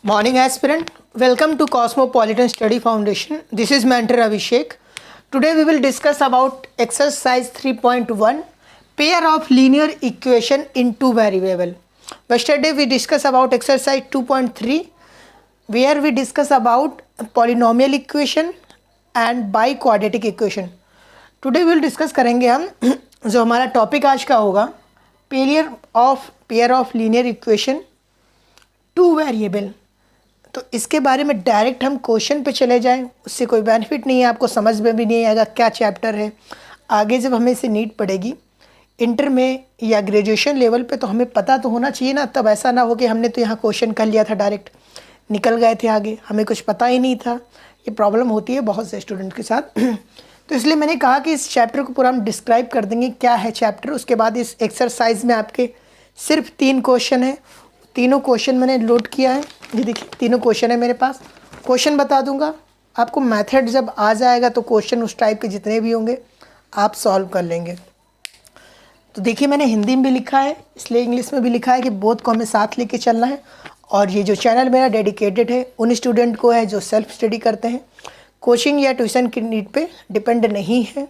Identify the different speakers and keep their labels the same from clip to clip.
Speaker 1: Morning aspirant, welcome to Cosmopolitan Study Foundation. This is mentor Abhishek. Today we will discuss about exercise 3.1 pair of linear equation in two variable. Yesterday we discussed about exercise 2.3 where we discuss about polynomial equation and biquadratic equation. Today we will discuss करेंगे हम जो हमारा topic आज का होगा pair of linear equation two variable. तो इसके बारे में डायरेक्ट हम क्वेश्चन पे चले जाएं, उससे कोई बेनिफिट नहीं है, आपको समझ में भी नहीं आएगा क्या चैप्टर है। आगे जब हमें इसे नीड पड़ेगी इंटर में या ग्रेजुएशन लेवल पे तो हमें पता तो होना चाहिए ना। तब ऐसा ना हो कि हमने तो यहाँ क्वेश्चन कर लिया था, डायरेक्ट निकल गए थे आगे, हमें कुछ पता ही नहीं था। ये प्रॉब्लम होती है बहुत से स्टूडेंट के साथ। तो इसलिए मैंने कहा कि इस चैप्टर को पूरा हम डिस्क्राइब कर देंगे क्या है चैप्टर। उसके बाद इस एक्सरसाइज में आपके सिर्फ 3 क्वेश्चन है, तीनों क्वेश्चन मैंने लोड किया है। ये देखिए तीनों क्वेश्चन है मेरे पास। क्वेश्चन बता दूंगा आपको, मेथड जब आ जाएगा तो क्वेश्चन उस टाइप के जितने भी होंगे आप सॉल्व कर लेंगे। तो देखिए मैंने हिंदी में भी लिखा है, इसलिए इंग्लिश में भी लिखा है कि बोथ को हमें साथ लेके चलना है। और ये जो चैनल मेरा डेडिकेटेड है उन स्टूडेंट को है जो सेल्फ स्टडी करते हैं, कोचिंग या ट्यूशन की नीड पे डिपेंड नहीं है।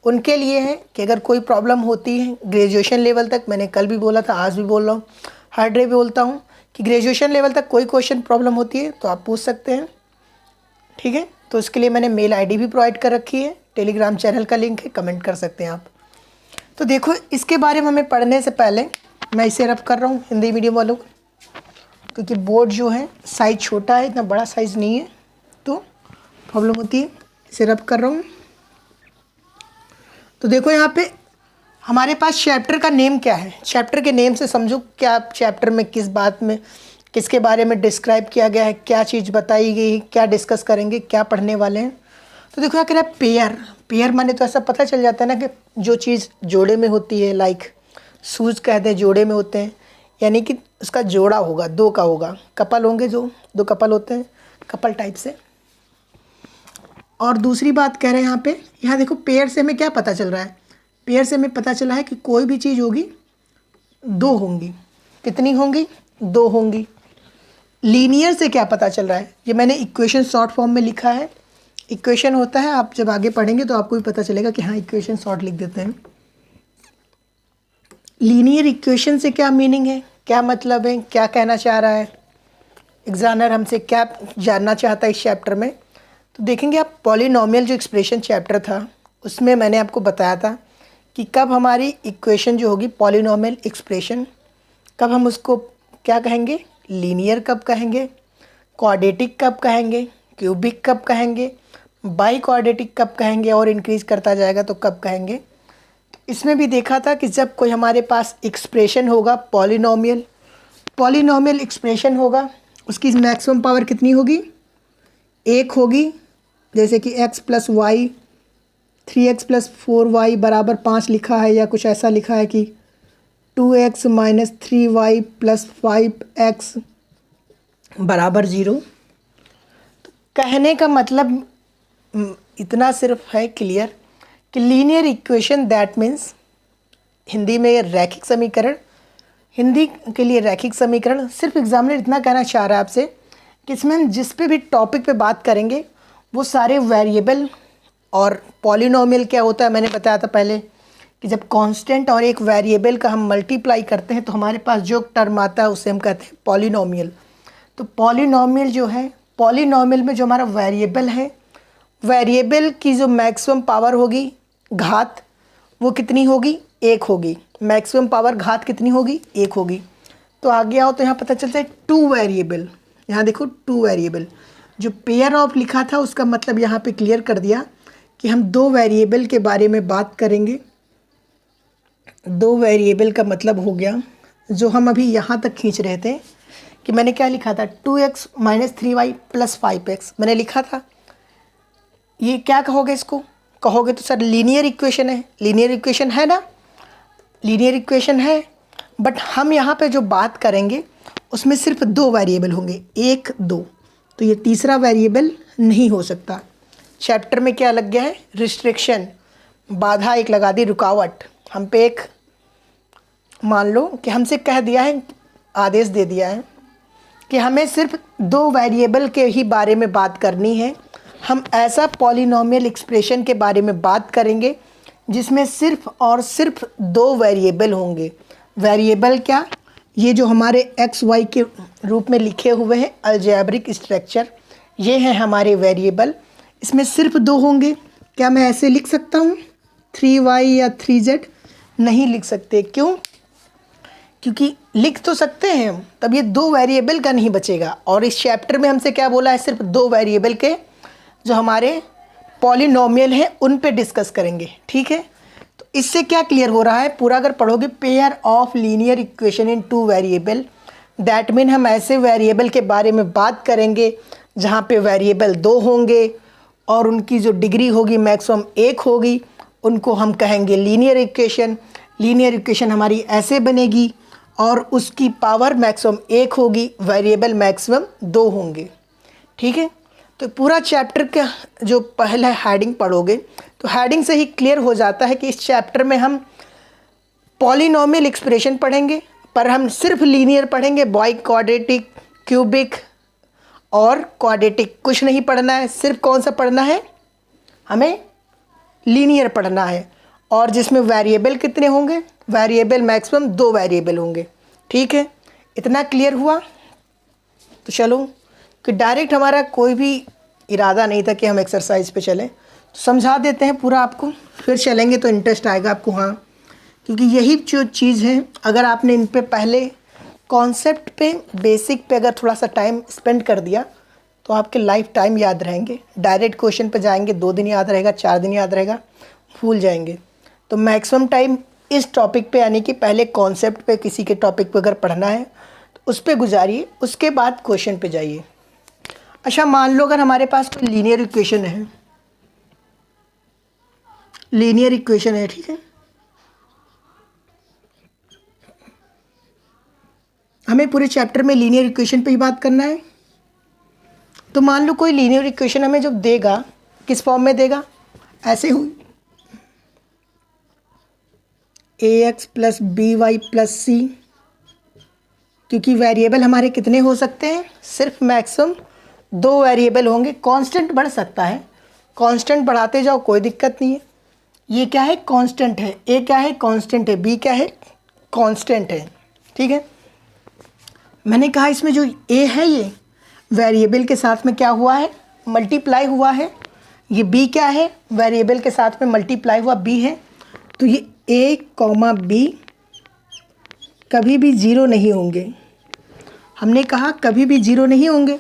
Speaker 1: उनके लिए है कि अगर कोई प्रॉब्लम होती है ग्रेजुएशन लेवल तक, मैंने कल भी बोला था, आज भी बोल रहा हूँ, हर डे बोलता हूँ कि ग्रेजुएशन लेवल तक कोई क्वेश्चन प्रॉब्लम होती है तो आप पूछ सकते हैं, ठीक है। तो इसके लिए मैंने मेल आईडी भी प्रोवाइड कर रखी है, टेलीग्राम चैनल का लिंक है, कमेंट कर सकते हैं आप। तो देखो इसके बारे में हमें पढ़ने से पहले मैं इसे रब कर रहा हूँ हिंदी मीडियम वालों को, क्योंकि बोर्ड जो है साइज़ छोटा है, इतना बड़ा साइज़ नहीं है तो प्रॉब्लम होती है। इसे रब कर रहा हूँ। तो देखो यहाँ पे हमारे पास चैप्टर का नेम क्या है। चैप्टर के नेम से समझो क्या चैप्टर में किस बात में किसके बारे में डिस्क्राइब किया गया है, क्या चीज़ बताई गई, क्या डिस्कस करेंगे, क्या पढ़ने वाले हैं। तो देखो क्या कह रहा है पेयर। पेयर माने तो ऐसा पता चल जाता है ना कि जो चीज़ जोड़े में होती है, लाइक शूज़ कहते हैं जोड़े में होते हैं, यानी कि उसका जोड़ा होगा, दो का होगा, कपल होंगे, जो दो कपल होते हैं, कपल टाइप से। और दूसरी बात कह रहे हैं यहाँ देखो पेयर से हमें क्या पता चल रहा है। पेयर से हमें पता चला है कि कोई भी चीज़ होगी दो होंगी। कितनी होंगी? दो होंगी। लीनियर से क्या पता चल रहा है, ये मैंने इक्वेशन शॉर्ट फॉर्म में लिखा है। इक्वेशन होता है, आप जब आगे पढ़ेंगे तो आपको भी पता चलेगा कि हाँ इक्वेशन शॉर्ट लिख देते हैं। लीनियर इक्वेशन से क्या मीनिंग है, क्या मतलब है, क्या कहना चाह रहा है एग्जामिनर, हमसे क्या जानना चाहता है इस चैप्टर में। तो देखेंगे आप पॉलिनोमियल जो एक्सप्रेशन चैप्टर था उसमें मैंने आपको बताया था कि कब हमारी इक्वेशन जो होगी पॉलिनोमियल एक्सप्रेशन, कब हम उसको क्या कहेंगे, लीनियर कब कहेंगे, क्वाड्रेटिक कब कहेंगे, क्यूबिक कब कहेंगे, बाई क्वाड्रेटिक कब कहेंगे, और इंक्रीज करता जाएगा तो कब कहेंगे। तो इसमें भी देखा था कि जब कोई हमारे पास एक्सप्रेशन होगा पॉलिनोमियल एक्सप्रेशन होगा, उसकी मैक्सिमम पावर कितनी होगी, 1 होगी। जैसे कि x + y 3x + 4y = 5 लिखा है, या कुछ ऐसा लिखा है कि 2x - 3y + 5x = 0। तो कहने का मतलब इतना सिर्फ है क्लियर कि linear equation that means Hindi में रैखिक समीकरण, हिंदी के लिए रैखिक समीकरण। सिर्फ एग्जामिनर इतना कहना चाह रहा है आपसे कि इसमें हम जिस पे भी टॉपिक पे बात करेंगे वो सारे वेरिएबल, और पॉलिनोमियल क्या होता है मैंने बताया था पहले कि जब कांस्टेंट और एक वेरिएबल का हम मल्टीप्लाई करते हैं तो हमारे पास जो टर्म आता है उसे हम कहते हैं पॉलिनोमियल। तो पॉलिनोमियल जो है, पॉलिनोमियल में जो हमारा वेरिएबल है, वेरिएबल की जो मैक्सिमम पावर होगी घात, वो कितनी होगी, 1 होगी। मैक्सिमम पावर घात कितनी होगी, 1 होगी। तो आगे आओ तो यहाँ पता चलता है 2 वेरिएबल। यहाँ देखो 2 वेरिएबल, जो पेयर ऑफ लिखा था उसका मतलब यहाँ पे क्लियर कर दिया कि हम 2 वेरिएबल के बारे में बात करेंगे। 2 वेरिएबल का मतलब हो गया जो हम अभी यहाँ तक खींच रहे थे कि मैंने क्या लिखा था, 2x - 3y + 5x मैंने लिखा था। ये क्या कहोगे, इसको कहोगे तो सर लीनियर इक्वेशन है। लीनियर इक्वेशन है ना, लीनियर इक्वेशन है, बट हम यहाँ पे जो बात करेंगे उसमें सिर्फ 2 वेरिएबल होंगे, 1 2। तो ये तीसरा वेरिएबल नहीं हो सकता। चैप्टर में क्या लग गया है, रिस्ट्रिक्शन, बाधा एक लगा दी, रुकावट। हम पे एक मान लो कि हमसे कह दिया है, आदेश दे दिया है कि हमें सिर्फ दो वेरिएबल के ही बारे में बात करनी है। हम ऐसा पॉलिनोमियल एक्सप्रेशन के बारे में बात करेंगे जिसमें सिर्फ और सिर्फ दो वेरिएबल होंगे। वेरिएबल क्या? ये जो हमारे एक्स वाई के रूप में लिखे हुए हैं अलजेब्रिक स्ट्रक्चर, ये हैं हमारे वेरिएबल। इसमें सिर्फ दो होंगे। क्या मैं ऐसे लिख सकता हूँ 3y या 3z? नहीं लिख सकते। क्यों? क्योंकि लिख तो सकते हैं हम, तब ये दो वेरिएबल का नहीं बचेगा। और इस चैप्टर में हमसे क्या बोला है? सिर्फ दो वेरिएबल के जो हमारे पॉलिनोमियल हैं उन पे डिस्कस करेंगे। ठीक है, तो इससे क्या क्लियर हो रहा है? पूरा अगर पढ़ोगे, pair of linear equation in two variable, that mean हम ऐसे वेरिएबल के बारे में बात करेंगे जहाँ पे वेरिएबल दो होंगे और उनकी जो डिग्री होगी मैक्सिमम एक होगी, उनको हम कहेंगे लीनियर इक्वेशन। लीनियर इक्वेशन हमारी ऐसे बनेगी और उसकी पावर मैक्सिमम एक होगी, वेरिएबल मैक्सिमम दो होंगे। ठीक है, तो पूरा चैप्टर का जो पहला हेडिंग पढ़ोगे तो हेडिंग से ही क्लियर हो जाता है कि इस चैप्टर में हम पॉलिनोमियल एक्सप्रेशन पढ़ेंगे, पर हम सिर्फ लीनियर पढ़ेंगे। बाई क्वाड्रेटिक, क्यूबिक और क्वाड्रेटिक कुछ नहीं पढ़ना है। सिर्फ कौन सा पढ़ना है? हमें लीनियर पढ़ना है। और जिसमें वेरिएबल कितने होंगे? वेरिएबल मैक्सिमम दो वेरिएबल होंगे। ठीक है, इतना क्लियर हुआ? तो चलो, कि डायरेक्ट हमारा कोई भी इरादा नहीं था कि हम एक्सरसाइज पे चलें, तो समझा देते हैं पूरा आपको, फिर चलेंगे तो इंटरेस्ट आएगा आपको। हाँ, क्योंकि यही जो चीज़ है, अगर आपने इन पे पहले कॉन्सेप्ट पे, बेसिक पे अगर थोड़ा सा टाइम स्पेंड कर दिया तो आपके लाइफ टाइम याद रहेंगे। डायरेक्ट क्वेश्चन पे जाएंगे, 2 दिन याद रहेगा, 4 दिन याद रहेगा, भूल जाएंगे। तो मैक्सिमम टाइम इस टॉपिक पे, यानी कि पहले कॉन्सेप्ट पे, किसी के टॉपिक पे अगर पढ़ना है तो उस पर गुजारिए, उसके बाद क्वेश्चन पे जाइए। अच्छा, मान लो अगर हमारे पास कोई लीनियर इक्वेशन है, लीनियर इक्वेशन है, ठीक है, हमें पूरे चैप्टर में लीनियर इक्वेशन पे ही बात करना है। तो मान लो कोई लीनियर इक्वेशन हमें जब देगा, किस फॉर्म में देगा? ऐसे हुई ax plus B Y plus C, क्योंकि वेरिएबल हमारे कितने हो सकते हैं? सिर्फ मैक्सिमम दो वेरिएबल होंगे। कांस्टेंट बढ़ सकता है, कांस्टेंट बढ़ाते जाओ, कोई दिक्कत नहीं है। ये क्या है? कांस्टेंट है। ए क्या है? कांस्टेंट है। बी क्या है? कांस्टेंट है। ठीक है, मैंने कहा इसमें जो ए है ये वेरिएबल के साथ में क्या हुआ है? मल्टीप्लाई हुआ है। ये बी क्या है? वेरिएबल के साथ में मल्टीप्लाई हुआ बी है। तो ये ए कॉमा बी कभी भी ज़ीरो नहीं होंगे। हमने कहा कभी भी ज़ीरो नहीं होंगे।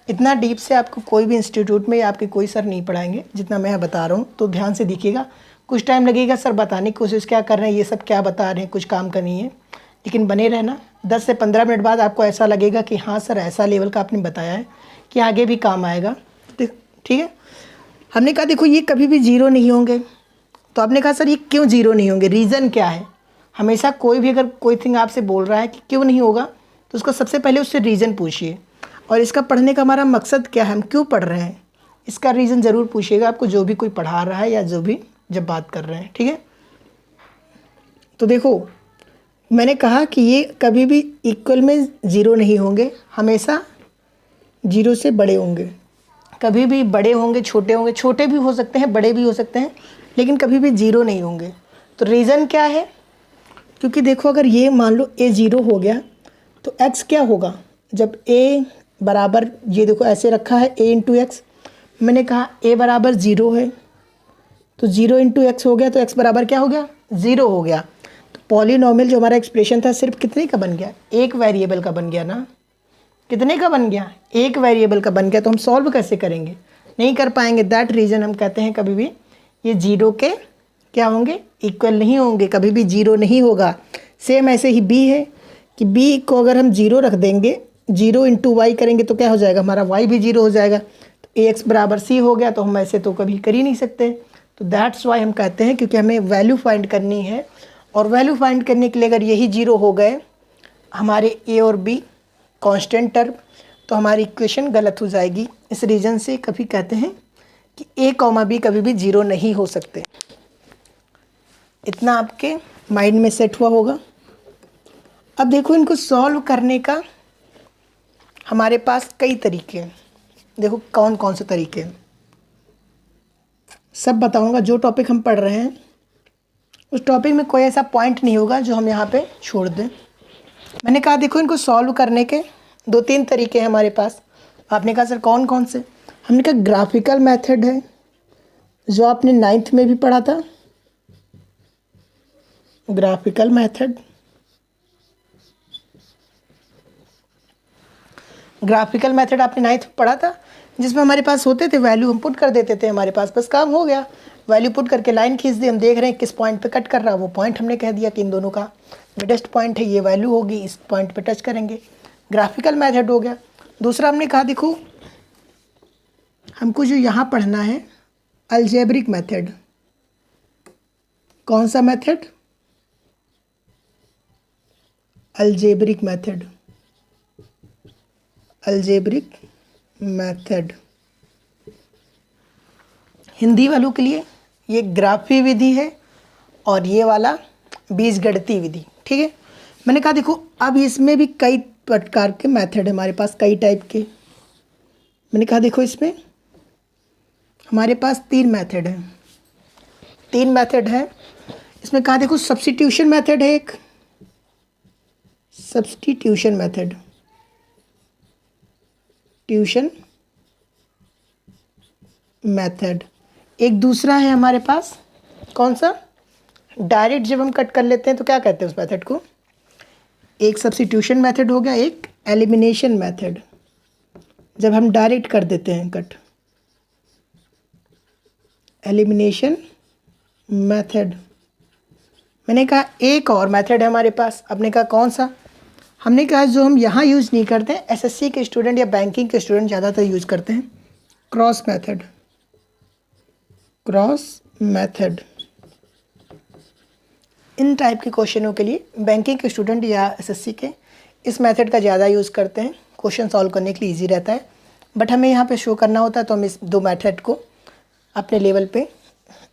Speaker 1: इतना डीप से आपको कोई भी इंस्टीट्यूट में या आपके कोई सर नहीं पढ़ाएंगे जितना मैं बता रहा हूँ। तो ध्यान से देखिएगा, कुछ टाइम लगेगा सर बताने की कोशिश क्या कर रहे हैं, ये सब क्या बता रहे हैं, कुछ काम का नहीं है, लेकिन बने रहना। 10 से 15 मिनट बाद आपको ऐसा लगेगा कि हाँ सर ऐसा लेवल का आपने बताया है कि आगे भी काम आएगा। ठीक है, हमने कहा देखो ये कभी भी ज़ीरो नहीं होंगे। तो आपने कहा सर ये क्यों ज़ीरो नहीं होंगे, रीज़न क्या है? हमेशा कोई भी अगर कोई थिंग आपसे बोल रहा है कि क्यों नहीं होगा, तो उसको सबसे पहले उससे रीज़न पूछिए। और इसका पढ़ने का हमारा मकसद क्या है, हम क्यों पढ़ रहे हैं, इसका रीज़न ज़रूर पूछिएगा आपको, जो भी कोई पढ़ा रहा है या जो भी जब बात कर रहे हैं। ठीक है, तो देखो मैंने कहा कि ये कभी भी इक्वल में ज़ीरो नहीं होंगे, हमेशा ज़ीरो से बड़े होंगे। कभी भी बड़े होंगे, छोटे होंगे, छोटे भी हो सकते हैं, बड़े भी हो सकते हैं, लेकिन कभी भी ज़ीरो नहीं होंगे। तो रीज़न क्या है? क्योंकि देखो अगर ये मान लो ए ज़ीरो हो गया तो एक्स क्या होगा? जब ए बराबर, ये देखो ऐसे रखा है ए इंटू एक्स, मैंने कहा ए बराबर ज़ीरो है तो ज़ीरो इंटू एक्स हो गया, तो एक्स बराबर क्या हो गया? ज़ीरो हो गया। तो पॉलिनोमियल जो हमारा एक्सप्रेशन था सिर्फ कितने का बन गया? एक वेरिएबल का बन गया ना। कितने का बन गया? एक वेरिएबल का बन गया। तो हम सॉल्व कैसे करेंगे? नहीं कर पाएंगे। दैट रीज़न हम कहते हैं कभी भी ये ज़ीरो के क्या होंगे? इक्वल नहीं होंगे, कभी भी ज़ीरो नहीं होगा। सेम ऐसे ही बी है कि बी को अगर हम ज़ीरो रख देंगे, ज़ीरो इंटू वाई करेंगे तो क्या हो जाएगा? हमारा वाई भी ज़ीरो हो जाएगा। तो ए एक्स बराबर सी हो गया। तो हम ऐसे तो कभी कर ही नहीं सकते। तो दैट्स वाई हम कहते हैं, क्योंकि हमें वैल्यू फाइंड करनी है, और वैल्यू फाइंड करने के लिए अगर यही ज़ीरो हो गए हमारे ए और बी कांस्टेंट टर्म, तो हमारी इक्वेशन गलत हो जाएगी। इस रीज़न से कभी कहते हैं कि ए कॉमा बी कभी भी ज़ीरो नहीं हो सकते। इतना आपके माइंड में सेट हुआ होगा। अब देखो इनको सॉल्व करने का हमारे पास कई तरीके हैं। देखो कौन कौन से तरीके हैं, सब बताऊंगा। जो टॉपिक हम पढ़ रहे हैं उस टॉपिक में कोई ऐसा पॉइंट नहीं होगा जो हम यहाँ पे छोड़ दें। मैंने कहा देखो इनको सॉल्व करने के 2-3 तरीके हैं हमारे पास। आपने कहा सर कौन कौन से? हमने कहा ग्राफिकल मेथड है जो आपने 9th में भी पढ़ा था, ग्राफिकल मेथड। ग्राफिकल मेथड आपने 9th में पढ़ा था, जिसमें हमारे पास होते थे वैल्यू हम पुट कर देते थे, हमारे पास बस काम हो गया। वैल्यू पुट करके लाइन खींच दी, हम देख रहे हैं किस पॉइंट पे कट कर रहा है, वो पॉइंट हमने कह दिया कि इन दोनों का मिडेस्ट पॉइंट है, ये वैल्यू होगी, इस पॉइंट पे टच करेंगे। ग्राफिकल मेथड हो गया। दूसरा हमने कहा देखो हमको जो यहाँ पढ़ना है अलजेब्रिक मेथड। कौन सा method? Algebraic method. Algebraic method Hindi वालों के लिए ये ग्राफी विधि है और ये वाला बीजगणितीय विधि, ठीक है। मैंने कहा देखो अब इसमें भी कई प्रकार के मेथड है हमारे पास, कई टाइप के। मैंने कहा देखो इसमें हमारे पास 3 मेथड हैं, 3 मेथड है इसमें। कहा देखो सब्स्टिट्यूशन मेथड है एक, सब्स्टिट्यूशन मेथड, ट्यूशन मेथड। एक दूसरा है हमारे पास कौन सा? डायरेक्ट जब हम कट कर लेते हैं तो क्या कहते हैं उस मेथड को? एक सब्स्टिट्यूशन मेथड हो गया, एक एलिमिनेशन मेथड, जब हम डायरेक्ट कर देते हैं कट, एलिमिनेशन मेथड। मैंने कहा एक और मेथड है हमारे पास, आपने कहा कौन सा? हमने कहा जो हम यहाँ यूज़ नहीं करते हैं, एसएससी के स्टूडेंट या बैंकिंग के स्टूडेंट ज़्यादातर यूज़ करते हैं, cross method. Cross method in type के क्वेश्चनों के लिए बैंकिंग के स्टूडेंट या एसएससी के इस मेथड का ज़्यादा यूज़ करते हैं, क्वेश्चन सॉल्व करने के लिए इजी रहता है। बट हमें यहाँ पे शो करना होता है तो हम इस 2 मेथड को अपने लेवल पे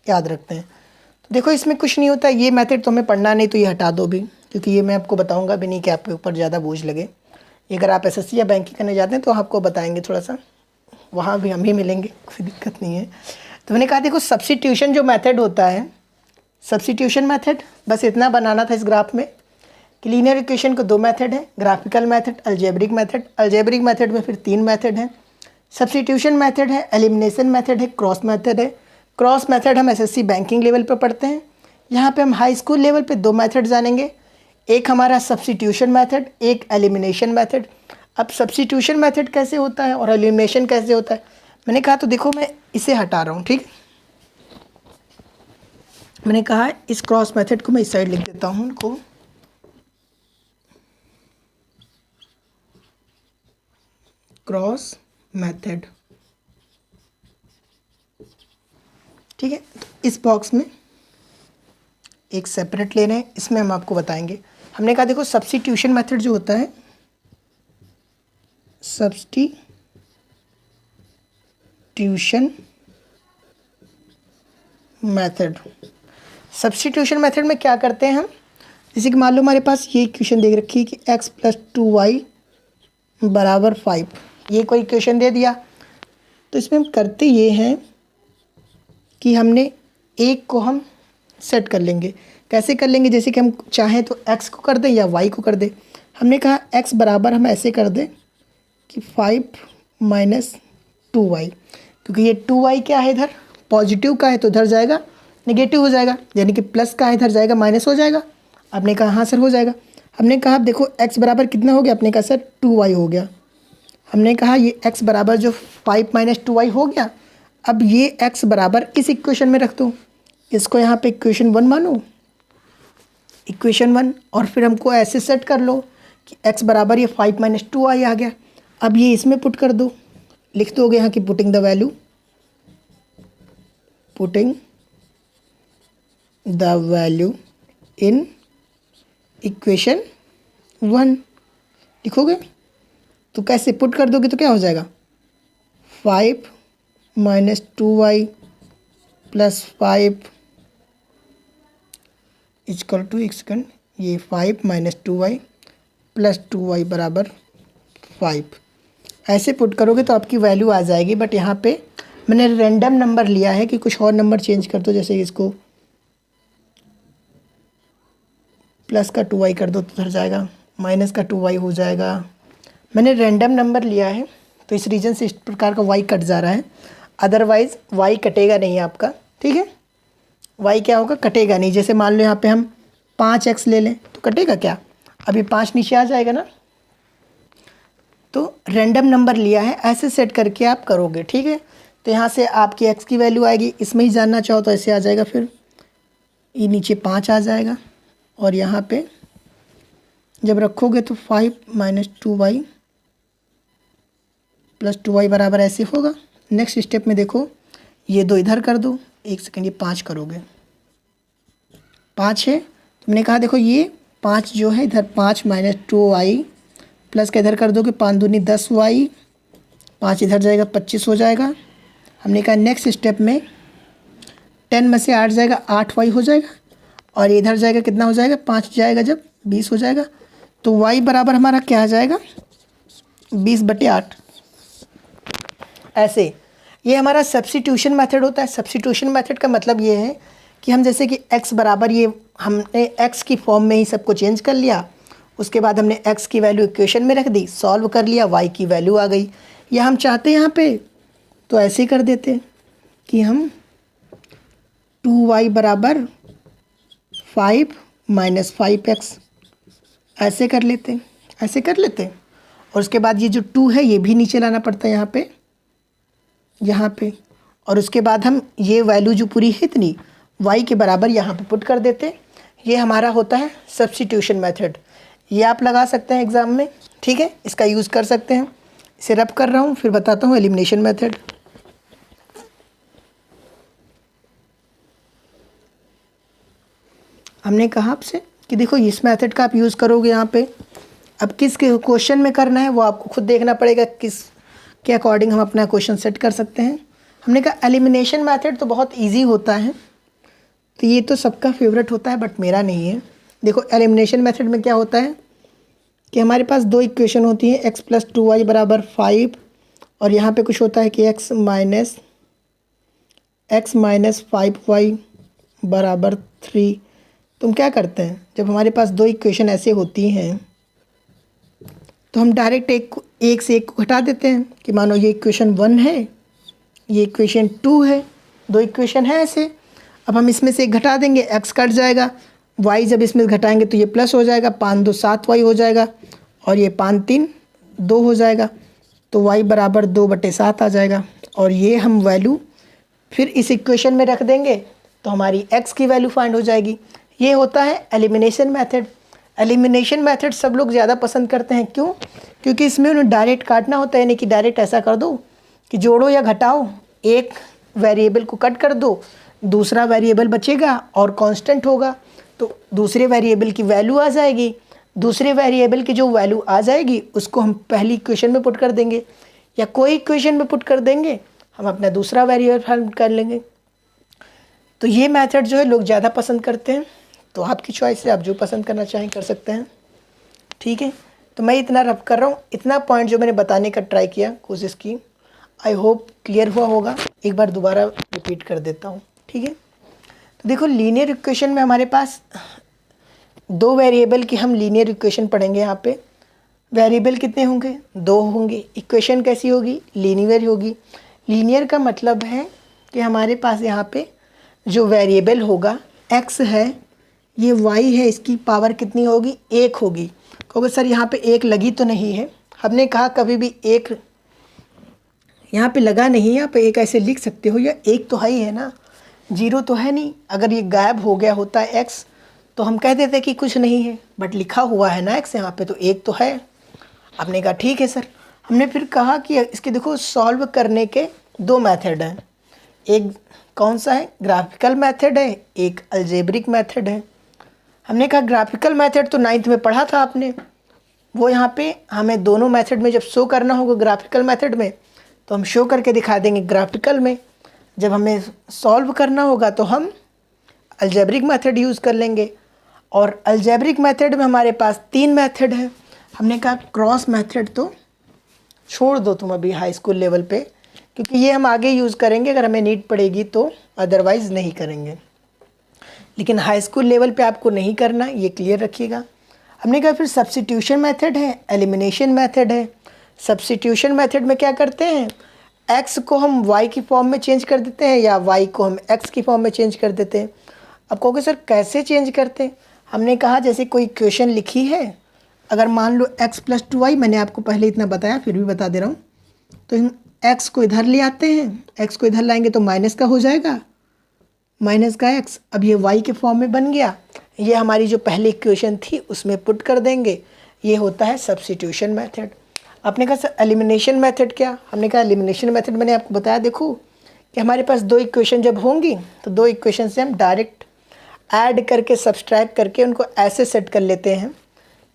Speaker 1: याद रखते हैं। तो देखो इसमें कुछ नहीं होता, ये मेथड तो हमें पढ़ना नहीं तो ये हटा दो भी, क्योंकि ये मैं आपको बताऊँगा भी नहीं कि आपके ऊपर ज़्यादा बोझ लगे। अगर आप एसएससी या बैंकिंग करने जाते हैं तो आपको बताएंगे थोड़ा सा, वहाँ भी हम ही मिलेंगे, कोई दिक्कत नहीं है। तो मैंने कहा देखो सब्स्टिट्यूशन जो मेथड होता है, सब्स्टिट्यूशन मेथड बस इतना बनाना था इस ग्राफ में कि लीनियर इक्वेशन को 2 मेथड है, graphical method, algebraic method. Algebraic method में फिर 3 मेथड हैं, सब्स्टिट्यूशन मेथड है, एलिमिनेशन मेथड है, क्रॉस मेथड है। क्रॉस मेथड हम एसएससी बैंकिंग लेवल पर पढ़ते हैं। यहाँ पे हम हाई स्कूल लेवल पे 2 मेथड जानेंगे, एक हमारा सब्स्टिट्यूशन मेथड, एक एलिमिनेशन मेथड। अब सब्स्टिट्यूशन मेथड कैसे होता है और एलिमिनेशन कैसे होता है, मैंने कहा तो देखो मैं इसे हटा रहा हूँ, ठीक। मैंने कहा इस क्रॉस मेथड को मैं इस साइड लिख देता हूँ उनको, क्रॉस मेथड, ठीक है। तो इस बॉक्स में एक सेपरेट ले रहे हैं, इसमें हम आपको बताएंगे। हमने कहा देखो सब्स्टिट्यूशन मेथड जो होता है, सब्स्टिट्यूशन मेथड, सब्स्टिट्यूशन मेथड में क्या करते हैं हम, जैसे कि मान लो हमारे पास ये इक्वेशन देख रखी है कि x + 2y = 5, ये कोई इक्वेशन दे दिया। तो इसमें हम करते ये हैं कि हमने एक को हम सेट कर लेंगे। कैसे कर लेंगे? जैसे कि हम चाहें तो x को कर दें या y को कर दें। हमने कहा x बराबर हम ऐसे कर दें कि 5 - 2y, क्योंकि ये 2y क्या है इधर पॉजिटिव का है तो इधर जाएगा नेगेटिव हो जाएगा, यानी कि प्लस का है इधर जाएगा माइनस हो जाएगा। आपने कहा हाँ सर हो जाएगा। हमने कहा देखो x बराबर कितना हो गया, आपने कहा सर 2y हो गया। हमने कहा ये x बराबर जो 5 - 2y हो गया, अब ये x बराबर इस इक्वेशन में रख दो, इसको यहाँ पे इक्वेशन 1 मानो, इक्वेशन 1, और फिर हमको ऐसे सेट कर लो कि x बराबर ये 5 - 2y आ गया। अब ये इसमें पुट कर दो, लिख दोगे यहाँ की putting the value, putting the value in equation 1 लिखोगे। तो कैसे पुट कर दोगे तो क्या हो जाएगा, 5 - 2y + 5 = एक सेकंड, ये 5 - 2y + 2y = 5। ऐसे पुट करोगे तो आपकी वैल्यू आ जाएगी। बट यहाँ पे मैंने रैंडम नंबर लिया है कि कुछ और नंबर चेंज कर दो, जैसे इसको प्लस का 2y कर दो तो उधर जाएगा, माइनस का 2y हो जाएगा। मैंने रैंडम नंबर लिया है तो इस रीजन से इस प्रकार का y कट जा रहा है, अदरवाइज़ y कटेगा नहीं आपका, ठीक है। y क्या होगा, कटेगा नहीं। जैसे मान लो यहाँ पे हम 5x ले लें तो कटेगा क्या, अभी 5 नीचे आ जाएगा ना। तो रैंडम नंबर लिया है, ऐसे सेट करके आप करोगे, ठीक है। तो यहाँ से आपकी x की वैल्यू आएगी, इसमें ही जानना चाहो तो ऐसे आ जाएगा, फिर ये नीचे 5 आ जाएगा और यहाँ पे जब रखोगे तो 5 माइनस 2y प्लस 2y बराबर ऐसे होगा। नेक्स्ट स्टेप में देखो, ये 2 इधर कर दो, 1 सेकेंड, ये 5 करोगे, 5 है। तुमने कहा देखो ये 5 जो है इधर 5 माइनस 2y प्लस का इधर कर दोगे, 5 दूनी 10y, 5 इधर जाएगा 25 हो जाएगा। हमने कहा नेक्स्ट स्टेप में 10 में से 8 जाएगा, 8y हो जाएगा और इधर जाएगा कितना हो जाएगा, 5 जाएगा जब 20 हो जाएगा। तो y बराबर हमारा क्या आ जाएगा, 20/8। ऐसे ये हमारा सब्स्टिट्यूशन मेथड होता है। सब्स्टिट्यूशन मेथड का मतलब ये है कि हम जैसे कि x बराबर, ये हमने x की फॉर्म में ही सबको चेंज कर लिया, उसके बाद हमने x की वैल्यू इक्वेशन में रख दी, सॉल्व कर लिया, y की वैल्यू आ गई। या हम चाहते हैं यहाँ पे तो ऐसे ही कर देते कि हम 2y बराबर 5 माइनस 5x ऐसे कर लेते, ऐसे कर लेते। और उसके बाद ये जो 2 है ये भी नीचे लाना पड़ता है यहाँ पे और उसके बाद हम ये वैल्यू जो पूरी है इतनी y के बराबर यहाँ पे पुट कर देते। ये हमारा होता है सब्स्टिट्यूशन मेथड। ये आप लगा सकते हैं एग्ज़ाम में, ठीक है, इसका यूज़ कर सकते हैं। इसे रब कर रहा हूँ, फिर बताता हूँ एलिमिनेशन मेथड। हमने कहा आपसे कि देखो इस मेथड का आप यूज़ करोगे यहाँ पे। अब किस क्वेश्चन में करना है वो आपको खुद देखना पड़ेगा, किस के अकॉर्डिंग हम अपना क्वेश्चन सेट कर सकते हैं। हमने कहा एलिमिनेशन मेथड तो बहुत इजी होता है, तो ये तो सबका फेवरेट होता है बट मेरा नहीं है। देखो एलिमिनेशन मेथड में क्या होता है कि हमारे पास 2 इक्वेशन होती हैं, x प्लस 2y बराबर 5 और यहाँ पे कुछ होता है कि x माइनस 5y बराबर 3। तुम क्या करते हैं, जब हमारे पास 2 इक्वेशन ऐसे होती हैं तो हम डायरेक्ट एक से एक को घटा देते हैं कि मानो ये इक्वेशन 1 है, ये इक्वेशन 2 है, 2 इक्वेशन है ऐसे। अब हम इसमें से एक घटा देंगे, x कट जाएगा, y जब इसमें घटाएंगे तो ये प्लस हो जाएगा, 5 2 7y हो जाएगा और ये 5 3 2 हो जाएगा। तो y बराबर 2/7 आ जाएगा और ये हम वैल्यू फिर इस इक्वेशन में रख देंगे तो हमारी x की वैल्यू फाइंड हो जाएगी। ये होता है एलिमिनेशन मेथड। एलिमिनेशन मेथड सब लोग ज़्यादा पसंद करते हैं, क्यों? क्योंकि इसमें उन्हें डायरेक्ट काटना होता है, यानी कि डायरेक्ट ऐसा कर दो कि जोड़ो या घटाओ, एक वेरिएबल को कट कर दो, दूसरा वेरिएबल बचेगा और कांस्टेंट होगा, तो दूसरे वेरिएबल की वैल्यू आ जाएगी। दूसरे वेरिएबल की जो वैल्यू आ जाएगी उसको हम पहली इक्वेशन में पुट कर देंगे या कोई इक्वेशन में पुट कर देंगे, हम अपना दूसरा वेरिएबल फाइंड कर लेंगे। तो ये मेथड जो है लोग ज़्यादा पसंद करते हैं, तो आपकी चॉइस है, आप जो पसंद करना चाहें कर सकते हैं, ठीक है। तो मैं इतना रब कर रहा हूँ, इतना पॉइंट जो मैंने बताने का ट्राई किया, कोशिश की, आई होप क्लियर हुआ होगा। एक बार दोबारा रिपीट कर देता हूँ, ठीक है। तो देखो लीनियर इक्वेशन में हमारे पास 2 वेरिएबल की हम लीनियर इक्वेशन पढ़ेंगे। यहाँ पे वेरिएबल कितने होंगे, 2 होंगे। इक्वेशन कैसी होगी, लीनियर होगी। लीनियर का मतलब है कि हमारे पास यहाँ पे जो वेरिएबल होगा x है, ये y है, इसकी पावर कितनी होगी, 1 होगी। कहोगे सर यहाँ पे 1 लगी तो नहीं है। हमने कहा कभी भी 1 यहाँ पे लगा नहीं है, आप 1 ऐसे लिख सकते हो, या 1 तो है ही है ना, 0 तो है नहीं। अगर ये गायब हो गया होता है x तो हम कह देते कि कुछ नहीं है, बट लिखा हुआ है ना x यहाँ पे, तो 1 तो है। आपने कहा ठीक है सर। हमने फिर कहा कि इसके देखो सॉल्व करने के 2 मेथड हैं, एक कौन सा है, ग्राफिकल मेथड है, एक अलजेब्रिक मेथड है। हमने कहा ग्राफिकल मेथड तो 9th में पढ़ा था आपने, वो यहाँ पे हमें दोनों मेथड में जब शो करना होगा ग्राफिकल मेथड में तो हम शो करके दिखा देंगे ग्राफिकल में। जब हमें सॉल्व करना होगा तो हम अलजेब्रिक मेथड यूज़ कर लेंगे। और अलजेब्रिक मेथड में हमारे पास 3 मेथड है। हमने कहा क्रॉस मेथड तो छोड़ दो तुम अभी हाई स्कूल लेवल पे, क्योंकि ये हम आगे यूज़ करेंगे अगर हमें नीड पड़ेगी तो, अदरवाइज़ नहीं करेंगे। लेकिन हाई स्कूल लेवल पे आपको नहीं करना, ये क्लियर रखिएगा। हमने कहा फिर सब्स्टिट्यूशन मेथड है, एलिमिनेशन मेथड है। सब्स्टिट्यूशन मेथड में क्या करते हैं, x को हम y की फॉर्म में चेंज कर देते हैं या y को हम x की फॉर्म में चेंज कर देते हैं। अब कहोगे सर कैसे चेंज करते हैं? हमने कहा जैसे कोई इक्वेशन लिखी है, अगर मान लो x + 2y, मैंने आपको पहले इतना बताया फिर भी बता दे रहा हूँ, तो हम x को इधर ले आते हैं, x को इधर लाएंगे तो माइनस का हो जाएगा, माइनस का x, अब ये y के फॉर्म में बन गया। ये हमारी जो पहली इक्वेशन थी उसमें पुट कर देंगे, ये होता है सब्स्टिट्यूशन मेथड। आपने कहा सर एलिमिनेशन मेथड क्या? हमने कहा एलिमिनेशन मेथड मैंने आपको बताया, देखो कि हमारे पास दो इक्वेशन जब होंगी तो दो इक्वेशन से हम डायरेक्ट ऐड करके सब्सट्रैक्ट करके उनको ऐसे सेट कर लेते हैं,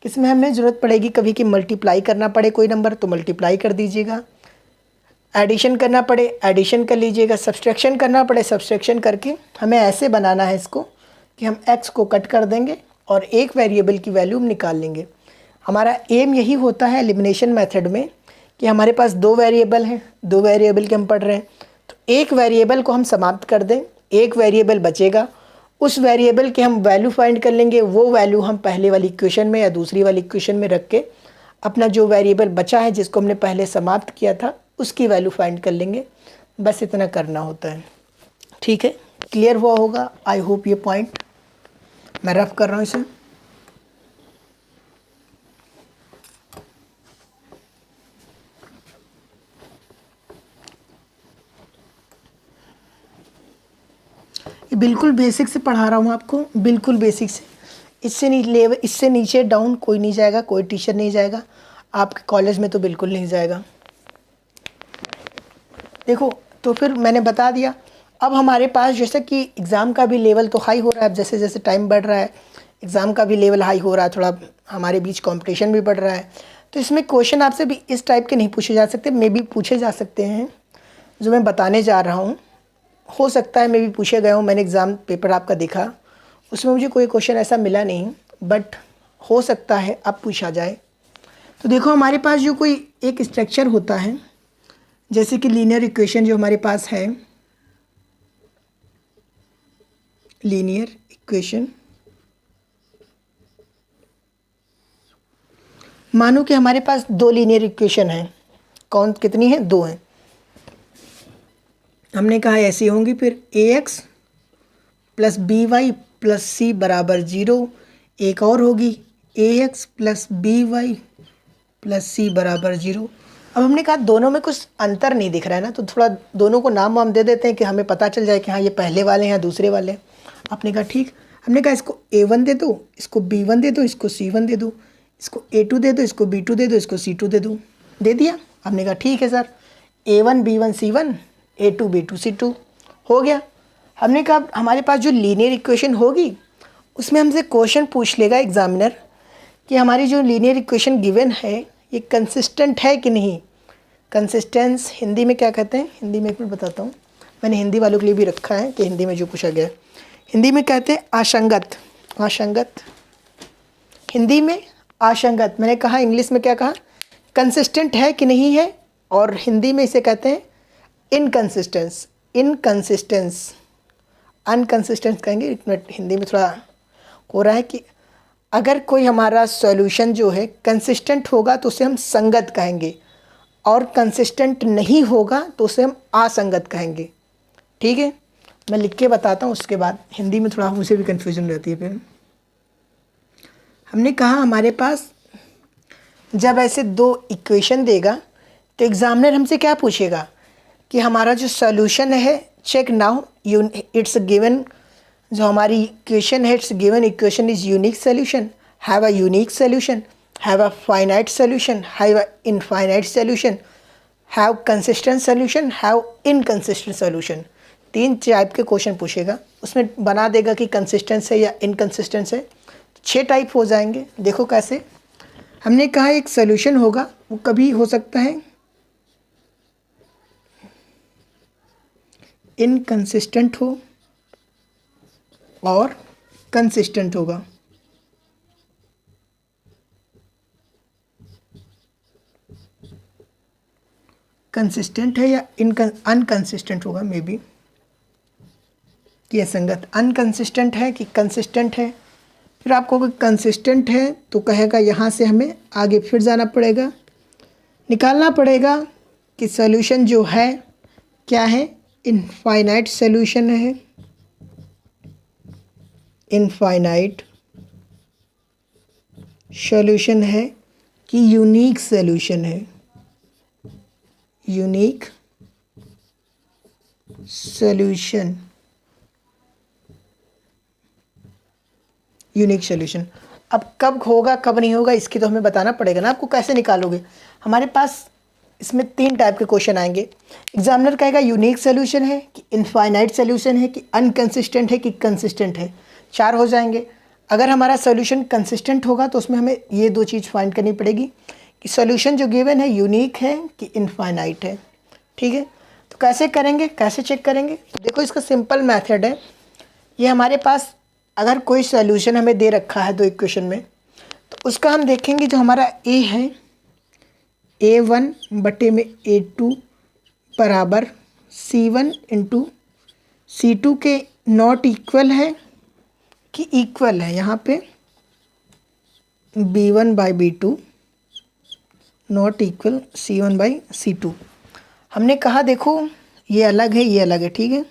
Speaker 1: किसमें हमें ज़रूरत पड़ेगी कभी कि मल्टीप्लाई करना पड़े कोई नंबर तो मल्टीप्लाई कर दीजिएगा, एडिशन करना पड़े एडिशन कर लीजिएगा, सब्सट्रैक्शन करना पड़े सब्सट्रैक्शन करके हमें ऐसे बनाना है इसको कि हम x को कट कर देंगे और एक वेरिएबल की वैल्यू हम निकाल लेंगे। हमारा एम यही होता है एलिमिनेशन मेथड में कि हमारे पास दो वेरिएबल हैं, दो वेरिएबल के हम पढ़ रहे हैं, तो एक वेरिएबल को हम समाप्त कर दें, एक वेरिएबल बचेगा, उस वेरिएबल के हम वैल्यू फाइंड कर लेंगे, वो वैल्यू हम पहले वाली इक्वेशन में या दूसरी वाली इक्वेशन में रख के अपना जो वेरिएबल बचा है जिसको हमने पहले समाप्त किया था उसकी वैल्यू फाइंड कर लेंगे। बस इतना करना होता है। ठीक है, क्लियर हुआ होगा आई होप। ये पॉइंट मैं रफ कर रहा हूँ इसे। ये बिल्कुल बेसिक से पढ़ा रहा हूँ आपको, बिल्कुल बेसिक से। इससे नीचे डाउन कोई नहीं जाएगा, कोई टीचर नहीं जाएगा, आपके कॉलेज में तो बिल्कुल नहीं जाएगा। देखो तो फिर मैंने बता दिया। अब हमारे पास जैसे कि एग्ज़ाम का भी लेवल तो हाई हो रहा है, अब जैसे जैसे टाइम बढ़ रहा है एग्ज़ाम का भी लेवल हाई हो रहा है, थोड़ा हमारे बीच कंपटीशन भी बढ़ रहा है, तो इसमें क्वेश्चन आपसे भी इस टाइप के नहीं पूछे जा सकते, मे बी पूछे जा सकते हैं जो मैं बताने जा रहा हूँ। हो सकता है मे बी पूछे गए हों, मैंने एग्ज़ाम पेपर आपका देखा उसमें मुझे कोई क्वेश्चन ऐसा मिला नहीं, बट हो सकता है अब पूछा जाए। तो देखो हमारे पास जो कोई एक स्ट्रक्चर होता है, जैसे कि लीनियर इक्वेशन जो हमारे पास है, लीनियर इक्वेशन, मानो कि हमारे पास दो लीनियर इक्वेशन हैं, कौन कितनी हैं? दो हैं। हमने कहा ऐसी होंगी, फिर ax + by + c = 0, एक और होगी ax + by + c = 0। अब हमने कहा दोनों में कुछ अंतर नहीं दिख रहा है ना, तो थोड़ा दोनों को नाम वाम दे देते हैं कि हमें पता चल जाए कि हाँ ये पहले वाले हैं या दूसरे वाले हैं। आपने कहा ठीक। हमने कहा इसको a1 दे दो, इसको b1 दे दो, इसको c1 दे दो, इसको a2 दे दो, इसको b2 दे दो, इसको c2 दे दो। दे दिया। हमने कहा ठीक है sir, a1 b1 c1, a2 b2 c2 हो गया। हमने कहा हमारे पास जो लीनियर इक्वेशन होगी उसमें हमसे क्वेश्चन पूछ लेगा एग्जामिनर कि हमारी जो लीनियर इक्वेशन गिवन है ये कंसिस्टेंट है कि नहीं। कंसिस्टेंस हिंदी में क्या कहते हैं? हिंदी में एक मिनट बताता हूँ, मैंने हिंदी वालों के लिए भी रखा है कि हिंदी में जो पूछा गया है, हिंदी में कहते हैं आशंगत। आशंगत हिंदी में आशंगत। मैंने कहा इंग्लिश में क्या कहा? कंसिस्टेंट है कि नहीं है, और हिंदी में इसे कहते हैं इनकंसिस्टेंस। इनकंसिस्टेंस, अनकंसिस्टेंस कहेंगे। एक मिनट, हिंदी में थोड़ा हो रहा है कि अगर कोई हमारा सॉल्यूशन जो है कंसिस्टेंट होगा तो उसे हम संगत कहेंगे, और कंसिस्टेंट नहीं होगा तो उसे हम असंगत कहेंगे। ठीक है, मैं लिख के बताता हूँ, उसके बाद हिंदी में थोड़ा मुझे भी कन्फ्यूजन रहती है। फिर हमने कहा हमारे पास जब ऐसे दो इक्वेशन देगा तो एग्जामिनर हमसे क्या पूछेगा कि हमारा जो सॉल्यूशन है, चेक नाउ इट्स गिवन, जो हमारी इक्वेशन है it's given equation is unique solution, have a unique solution, have a finite solution, have a infinite solution, have consistent solution, have inconsistent solution. तीन टाइप के question पूछेगा, उसमें बना देगा कि कंसिस्टेंस है या इनकंसिस्टेंस है। तो 6 टाइप हो जाएंगे। देखो कैसे। हमने कहा एक सोल्यूशन होगा, वो कभी हो सकता है इनकंसिस्टेंट हो और कंसिस्टेंट होगा। कंसिस्टेंट है या अनकंसिस्टेंट होगा, मे बी ये असंगत, अनकंसिस्टेंट है कि कंसिस्टेंट है। फिर आपको अगर कंसिस्टेंट है तो कहेगा यहाँ से हमें आगे फिर जाना पड़ेगा, निकालना पड़ेगा कि सॉल्यूशन जो है क्या है, इनफाइनाइट सॉल्यूशन है, इनफाइनाइट सॉल्यूशन है कि यूनिक सॉल्यूशन है, यूनिक सॉल्यूशन, यूनिक सॉल्यूशन। अब कब होगा कब नहीं होगा इसकी तो हमें बताना पड़ेगा ना, आपको कैसे निकालोगे। हमारे पास इसमें 3 टाइप के क्वेश्चन आएंगे। एग्जामिनर कहेगा यूनिक सॉल्यूशन है कि इनफाइनाइट सॉल्यूशन है कि अनकंसिस्टेंट है कि कंसिस्टेंट है, 4 हो जाएंगे। अगर हमारा सॉल्यूशन कंसिस्टेंट होगा तो उसमें हमें ये 2 चीज़ फाइंड करनी पड़ेगी कि सॉल्यूशन जो गिवन है यूनिक है कि इनफाइनाइट है। ठीक है, तो कैसे करेंगे, कैसे चेक करेंगे? देखो इसका सिंपल मेथड है। ये हमारे पास अगर कोई सॉल्यूशन हमें दे रखा है 2 इक्वेशन में, तो उसका हम देखेंगे जो हमारा ए है, A1 बटे में A2 बराबर C1 इंटू C2 के नॉट इक्वल है कि इक्वल है। यहाँ पे B1 by B2 not equal C1 by C2। हमने कहा देखो ये अलग है, ये अलग है, ठीक है।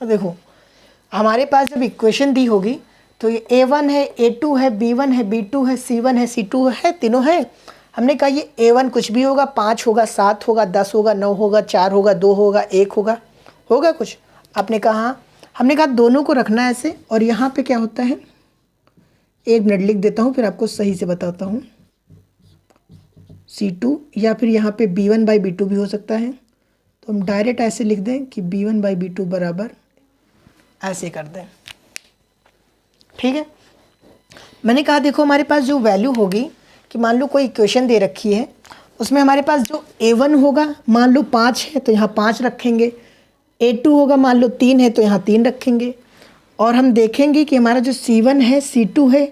Speaker 1: देखो हमारे पास जब इक्वेशन दी होगी तो ये A1 है, A2 है, B1 है, B2 है, C1 है, C2 है, तीनों है। हमने कहा ये A1 कुछ भी होगा, 5 होगा, 7 होगा, 10 होगा, 9 होगा, 4 होगा, 2 होगा, 1 होगा, होगा कुछ? आपने कहा हाँ। हमने कहा दोनों को रखना है ऐसे। और यहाँ पे क्या होता है, 1 मिनट लिख देता हूँ फिर आपको सही से बताता हूँ। C2 या फिर यहाँ पे B1 बाई B2 भी हो सकता है, तो हम डायरेक्ट ऐसे लिख दें कि B1 बाई B2 बराबर ऐसे कर दें, ठीक है। मैंने कहा देखो हमारे पास जो वैल्यू होगी कि मान लो कोई इक्वेशन दे रखी है, उसमें हमारे पास जो A1 होगा मान लो 5 है तो यहाँ 5 रखेंगे, A2 होगा मान लो 3 है तो यहाँ 3 रखेंगे। और हम देखेंगे कि हमारा जो C1 है C2 है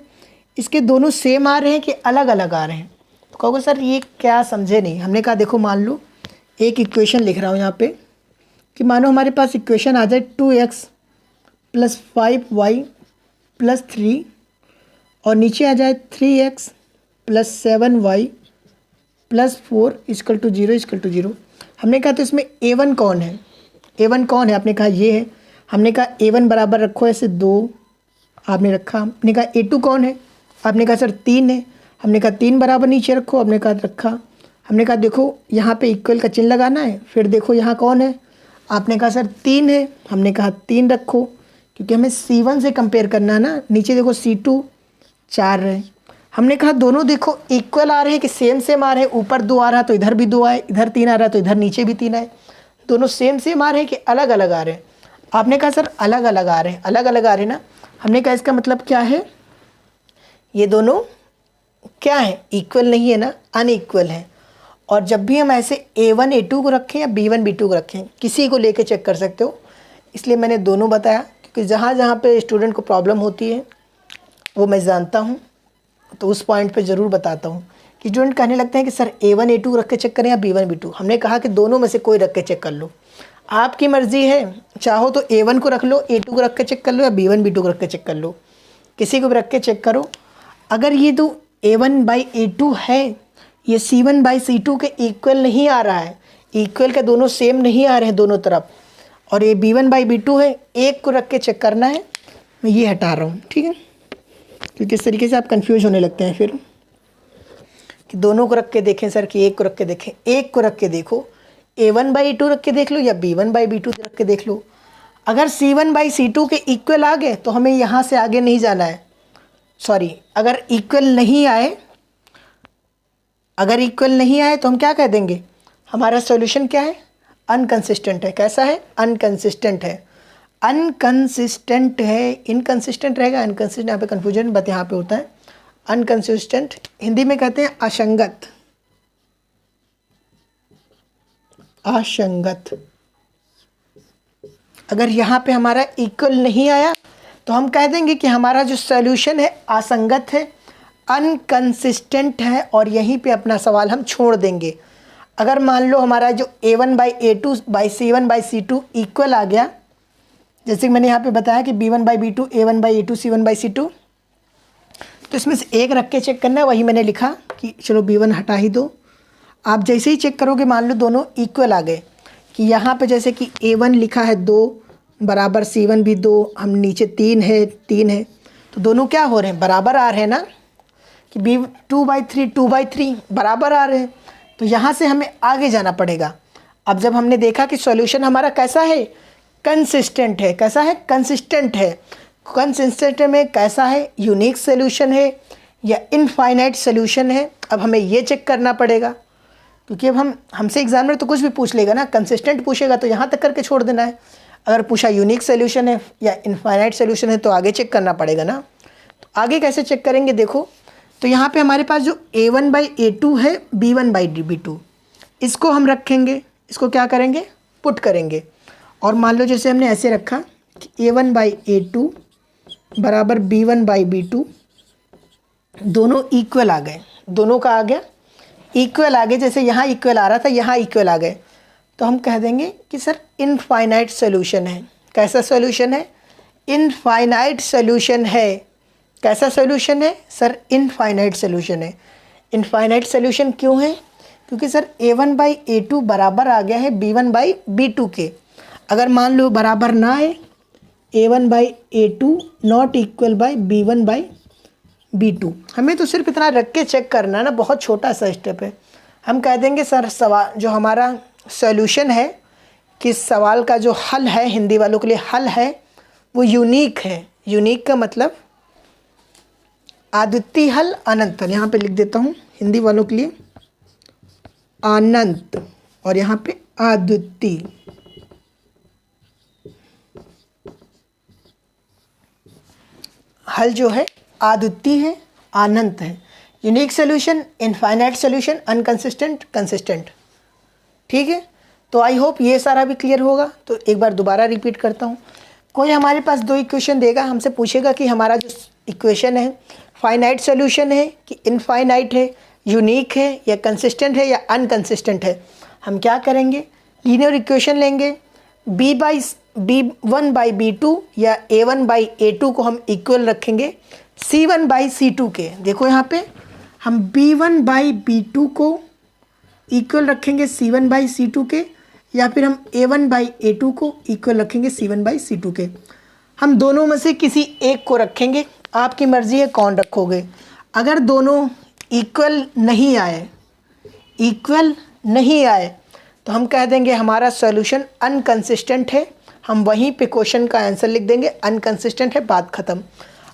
Speaker 1: इसके दोनों सेम आ रहे हैं कि अलग अलग आ रहे हैं। तो कहोगे सर ये क्या समझे नहीं। हमने कहा देखो मान लो एक इक्वेशन लिख रहा हूँ यहाँ पे कि मानो हमारे पास इक्वेशन आ जाए 2x प्लस 5y प्लस 3 और नीचे आ जाए 3x plus 7y plus 4 equal to 0। हमने कहा तो इसमें A1 कौन है, A1 कौन है? आपने कहा ये है। हमने कहा A1 बराबर रखो ऐसे 2 आपने रखा। हमने कहा A2 कौन है? आपने कहा सर 3 है। हमने कहा 3 बराबर नीचे रखो, आपने कहा रखा। हमने कहा देखो यहाँ पे इक्वल का चिन्ह लगाना है, फिर देखो यहाँ कौन है? आपने कहा सर 3 है। हमने कहा 3 रखो क्योंकि हमें C1 से कंपेयर करना है ना। नीचे देखो C2 4 है। हमने कहा दोनों देखो इक्वल आ रहे हैं कि सेम आ रहे हैं, ऊपर 2 आ रहा है तो इधर भी 2 आए, इधर 3 आ रहा है तो इधर नीचे भी 3 आए। दोनों सेम आ रहे हैं कि अलग अलग आ रहे हैं? आपने कहा सर अलग अलग आ रहे हैं, अलग अलग आ रहे हैं ना। हमने कहा इसका मतलब क्या है, ये दोनों क्या है, इक्वल नहीं है ना, अनइक्वल है। और जब भी हम ऐसे A1 A2 को रखें या B1 B2 को रखें, किसी को लेके चेक कर सकते हो। इसलिए मैंने दोनों बताया क्योंकि जहाँ जहाँ पे स्टूडेंट को प्रॉब्लम होती है वो मैं जानता हूँ, तो उस पॉइंट पे ज़रूर बताता हूँ कि स्टूडेंट कहने लगते हैं कि सर A1 A2 रख के चेक करें या B1 B2। हमने कहा कि दोनों में से कोई रख के चेक कर लो, आपकी मर्ज़ी है। चाहो तो A1 को रख लो, A2 को रख के चेक कर लो, या B1 B2 को रख के चेक कर लो, किसी को भी रख के चेक करो। अगर ये तो A1 बाई A2 है, ये C1 बाई C2 के इक्वल नहीं आ रहा है, इक्वल के दोनों सेम नहीं आ रहे हैं दोनों तरफ, और ये B1 बाई B2 है, एक को रख के चेक करना है, मैं ये हटा रहा हूँ, ठीक है। क्योंकि इस तरीके से आप कंफ्यूज होने लगते हैं फिर कि दोनों को रख के देखें सर कि एक को रख के देखें। एक को रख के देखो, A1 बाई A2 रख के देख लो या B1 बाई B2 रख के देख लो। अगर C1 बाई C2 के इक्वल आ गए तो हमें यहाँ से आगे नहीं जाना है। सॉरी, अगर इक्वल नहीं आए, अगर इक्वल नहीं आए तो हम क्या कह देंगे, हमारा सॉल्यूशन क्या है, अनकंसिस्टेंट है। कैसा है, अनकंसिस्टेंट है। अनकंसिस्टेंट है, इनकंसिस्टेंट रहेगा, अनकंसिस्टेंट यहाँ पे कन्फ्यूजन बात यहाँ पे होता है। अनकंसिस्टेंट हिंदी में कहते हैं असंगत, असंगत। अगर यहाँ पे हमारा इक्वल नहीं आया तो हम कह देंगे कि हमारा जो सॉल्यूशन है असंगत है, अनकंसिस्टेंट है और यहीं पे अपना सवाल हम छोड़ देंगे। अगर मान लो हमारा जो A1/A2/C1/C2 इक्वल आ गया, जैसे कि मैंने यहाँ पे बताया कि B1/B2 A1/A2 C1/C2, तो इसमें से एक रख के चेक करना है। वही मैंने लिखा कि चलो B1 हटा ही दो। आप जैसे ही चेक करोगे, मान लो दोनों इक्वल आ गए, कि यहाँ पे जैसे कि A1 लिखा है 2 बराबर C1 भी 2, हम नीचे 3 है, तो दोनों क्या हो रहे हैं, बराबर आ रहे हैं ना, कि B2/3 2/3 बराबर आ रहे हैं। तो यहाँ से हमें आगे जाना पड़ेगा। अब जब हमने देखा कि सॉल्यूशन हमारा कैसा है, कंसिस्टेंट है। कैसा है, कंसिस्टेंट है। कंसिस्टेंट में कैसा है, यूनिक सॉल्यूशन है या इनफाइनाइट सॉल्यूशन है। अब हमें ये चेक करना पड़ेगा, क्योंकि अब हमसे एग्जामिनर तो कुछ भी पूछ लेगा ना। कंसिस्टेंट पूछेगा तो यहाँ तक करके छोड़ देना है। अगर पूछा यूनिक सॉल्यूशन है या इनफाइनाइट सॉल्यूशन है तो आगे चेक करना पड़ेगा ना। तो आगे कैसे चेक करेंगे, देखो। तो यहाँ पे हमारे पास जो A1/A2 है, B1/B2, इसको हम रखेंगे। इसको क्या करेंगे, पुट करेंगे। और मान लो जैसे हमने ऐसे रखा कि A1/A2 बराबर B1/B2, दोनों इक्वल आ गए। दोनों का आ गया इक्वल आ गए। जैसे यहाँ इक्वल आ रहा था, यहाँ इक्वल आ गए, तो हम कह देंगे कि सर इनफाइनाइट सॉल्यूशन है। कैसा सॉल्यूशन है, इनफाइनाइट सॉल्यूशन है। कैसा सॉल्यूशन है सर, इनफाइनाइट सॉल्यूशन है। इनफाइनाइट सॉल्यूशन क्यों है, क्योंकि सर A1/A2 बराबर आ गया है B1/B2 के। अगर मान लो बराबर ना आए, A1/A2 not equal bye B1/B2, हमें तो सिर्फ इतना रख के चेक करना है ना, बहुत छोटा सा स्टेप है। हम कह देंगे सर सवाल जो हमारा सॉल्यूशन है, कि सवाल का जो हल है, हिंदी वालों के लिए हल है, वो यूनिक है। यूनिक का मतलब अद्वितीय हल, अनंत हल। यहाँ पे लिख देता हूँ हिंदी वालों के लिए अनंत, और यहाँ पे अद्वितीय। हल जो है अद्वितीय है, अनंत है। Unique solution, infinite solution, inconsistent, consistent. ठीक है, तो आई होप ये सारा भी क्लियर होगा। तो एक बार दोबारा रिपीट करता हूँ। कोई हमारे पास दो इक्वेशन देगा, हमसे पूछेगा कि हमारा जो इक्वेशन है फाइनाइट सॉल्यूशन है कि इनफाइनाइट है, यूनिक है या कंसिस्टेंट है या अनकंसिस्टेंट है। हम क्या करेंगे, लीनियर इक्वेशन लेंगे। B1/B2 या A1/A2 को हम इक्वल रखेंगे C1/C2 के। देखो यहाँ पे हम B1/B2 को इक्वल रखेंगे C1/C2 के, या फिर हम A1/A2 को इक्वल रखेंगे C1/C2 के। हम दोनों में से किसी एक को रखेंगे, आपकी मर्ज़ी है कौन रखोगे। अगर दोनों इक्वल नहीं आए तो हम कह देंगे हमारा सॉल्यूशन अनकंसिस्टेंट है। हम वहीं पे क्वेश्चन का आंसर लिख देंगे, अनकंसिस्टेंट है, बात ख़त्म।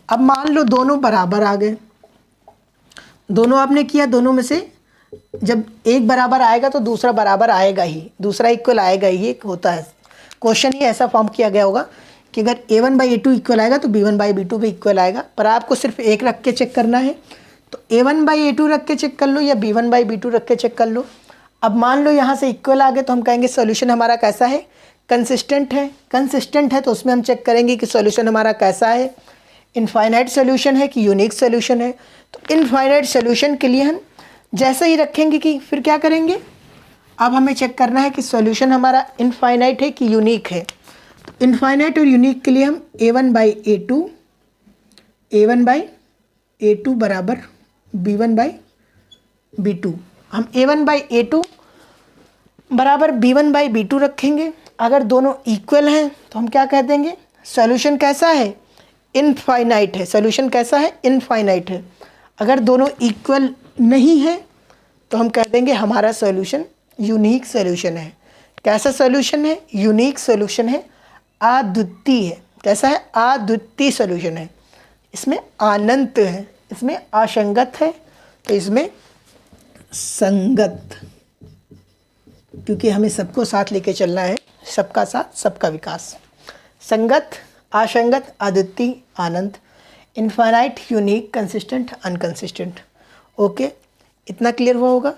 Speaker 1: अब मान लो दोनों बराबर आ गए, दोनों आपने किया, दोनों में से जब एक बराबर आएगा तो दूसरा बराबर आएगा ही, दूसरा इक्वल आएगा ही। एक होता है क्वेश्चन ही ऐसा फॉर्म किया गया होगा कि अगर A1/A2 इक्वल आएगा तो B1/B2 भी इक्वल आएगा, पर आपको सिर्फ एक रख के चेक करना है। तो A1/A2 रख के चेक कर लो या B1/B2 रख के चेक कर लो। अब मान लो यहाँ से इक्वल आ गए तो हम कहेंगे सॉल्यूशन हमारा कैसा है, कंसिस्टेंट है। कंसिस्टेंट है तो उसमें हम चेक करेंगे कि सॉल्यूशन हमारा कैसा है, इनफाइनाइट सॉल्यूशन है कि यूनिक सॉल्यूशन है। तो इनफाइनाइट सॉल्यूशन के लिए हम जैसे ही रखेंगे कि फिर क्या करेंगे, अब हमें चेक करना है कि सॉल्यूशन हमारा इनफाइनाइट है कि यूनिक है। तो इनफाइनाइट और यूनिक के लिए हम A1/A2 बराबर B1/B2, हम A1/A2 बराबर B1/B2 रखेंगे। अगर दोनों इक्वल हैं तो हम क्या कह देंगे, सॉल्यूशन कैसा है, इनफाइनाइट है। सॉल्यूशन कैसा है, इनफाइनाइट है। अगर दोनों इक्वल नहीं है तो हम कह देंगे हमारा सॉल्यूशन यूनिक सॉल्यूशन है। कैसा सॉल्यूशन है, यूनिक सॉल्यूशन है, अद्वितीय है। कैसा है, अद्वितीय सॉल्यूशन है। इसमें अनंत है, इसमें असंगत है, तो इसमें संगत, क्योंकि हमें सबको साथ लेके चलना है, सबका साथ सबका विकास। संगत, असंगत, अद्वितीय, अनंत, infinite, unique, consistent, inconsistent. Okay, इतना क्लियर हुआ होगा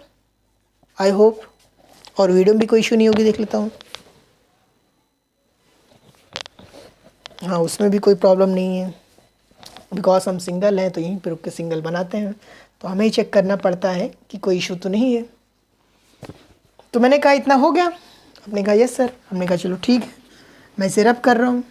Speaker 1: आई होप। और वीडियो में भी कोई इशू नहीं होगी, देख लेता हूँ। हाँ, उसमें भी कोई प्रॉब्लम नहीं है। बिकॉज हम सिंगल हैं तो यहीं पर रुक के सिंगल बनाते हैं, तो हमें ही चेक करना पड़ता है कि कोई इशू तो नहीं है। तो मैंने कहा इतना हो गया, आपने कहा यस सर। हमने कहा चलो ठीक है, मैं इसे रब कर रहा हूँ।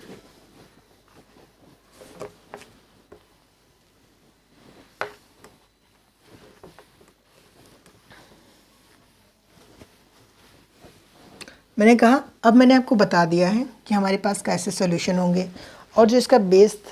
Speaker 1: मैंने कहा अब मैंने आपको बता दिया है कि हमारे पास कैसे सॉल्यूशन होंगे, और जो इसका बेस था